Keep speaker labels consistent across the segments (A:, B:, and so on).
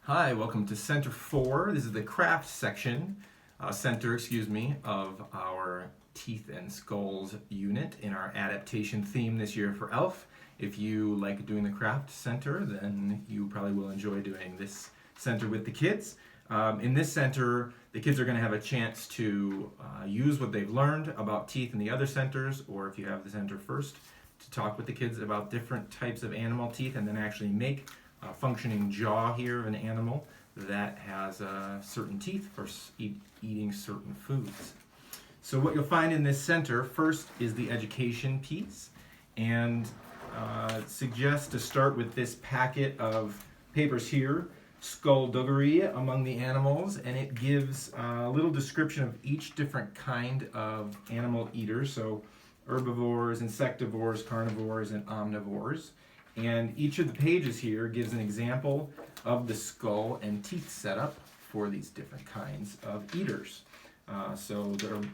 A: Hi, welcome to Center 4. This is the craft section, center, of our Teeth and Skulls unit in our adaptation theme this year for ELF. If you like doing the craft center, then you probably will enjoy doing this center with the kids. In this center, the kids are going to have a chance to use what they've learned about teeth in the other centers, or if you have the center first, to talk with the kids about different types of animal teeth and then actually make a functioning jaw here of an animal that has certain teeth for eating certain foods. So what you'll find in this center first is the education piece, and suggest to start with this packet of papers here, Skullduggery Among the Animals, and it gives a little description of each different kind of animal eaters, so herbivores, insectivores, carnivores, and omnivores. And each of the pages here gives an example of the skull and teeth setup for these different kinds of eaters. So the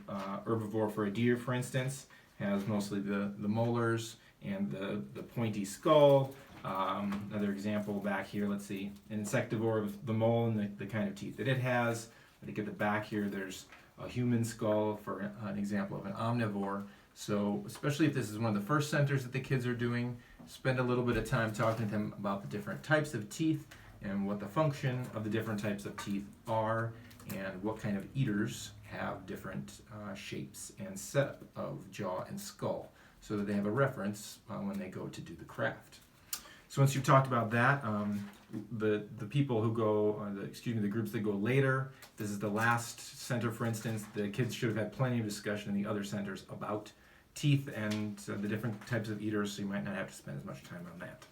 A: herbivore for a deer, for instance, has mostly the molars and the pointy skull. Another example back here, let's see, an insectivore of the mole and the kind of teeth that it has. I think at the back here there's a human skull for an example of an omnivore. So especially if this is one of the first centers that the kids are doing, spend a little bit of time talking to them about the different types of teeth and what the function of the different types of teeth are and what kind of eaters have different shapes and setup of jaw and skull, so that they have a reference when they go to do the craft. So once you've talked about that, the people who go, the groups that go later, this is the last center, for instance, the kids should have had plenty of discussion in the other centers about teeth and the different types of eaters, so you might not have to spend as much time on that.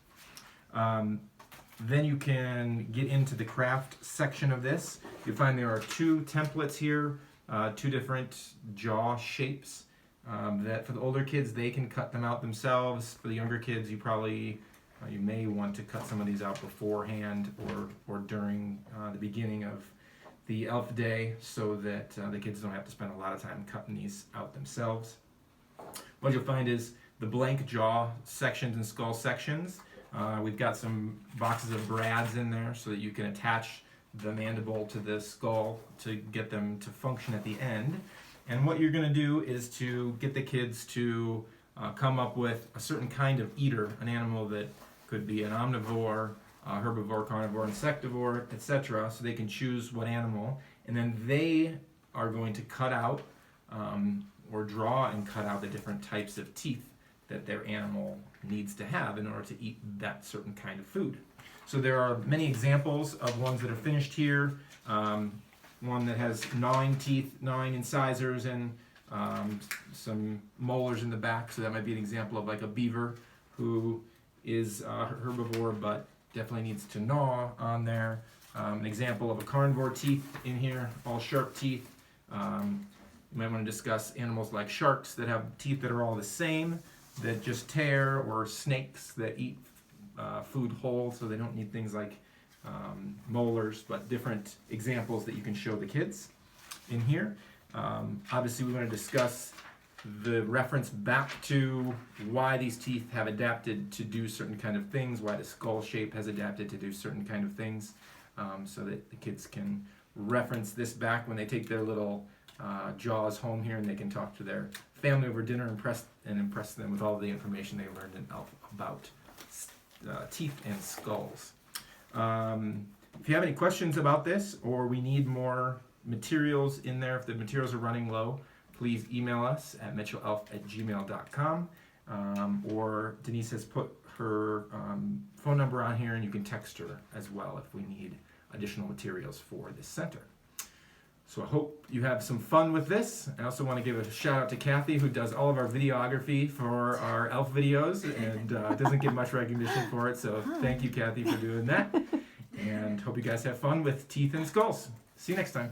A: Then you can get into the craft section of this. You'll find there are two templates here, two different jaw shapes that for the older kids, they can cut them out themselves. For the younger kids, you may want to cut some of these out beforehand or during the beginning of the ELF day, so that the kids don't have to spend a lot of time cutting these out themselves. What you'll find is the blank jaw sections and skull sections. We've got some boxes of brads in there so that you can attach the mandible to the skull to get them to function at the end. And what you're going to do is to get the kids to come up with a certain kind of eater, an animal that could be an omnivore, herbivore, carnivore, insectivore, etc. So they can choose what animal, and then they are going to cut out or draw and cut out the different types of teeth that their animal needs to have in order to eat that certain kind of food. So there are many examples of ones that are finished here. One that has gnawing teeth, gnawing incisors, and some molars in the back. So that might be an example of like a beaver who is herbivore but definitely needs to gnaw on there. An example of a carnivore teeth in here, all sharp teeth. You might want to discuss animals like sharks that have teeth that are all the same, that just tear, or snakes that eat food whole, so they don't need things like molars, but different examples that you can show the kids in here. Obviously we want to discuss the reference back to why these teeth have adapted to do certain kind of things, why the skull shape has adapted to do certain kind of things, so that the kids can reference this back when they take their little jaws home here, and they can talk to their family over dinner and impress them with all the information they learned in ELF about teeth and skulls. If you have any questions about this, or we need more materials in there, if the materials are running low, please email us at mitchellelf@gmail.com, or Denise has put her phone number on here, and you can text her as well if we need additional materials for this center. So I hope you have some fun with this. I also want to give a shout out to Kathy, who does all of our videography for our ELF videos and doesn't get much recognition for it. So thank you, Kathy, for doing that. And hope you guys have fun with teeth and skulls. See you next time.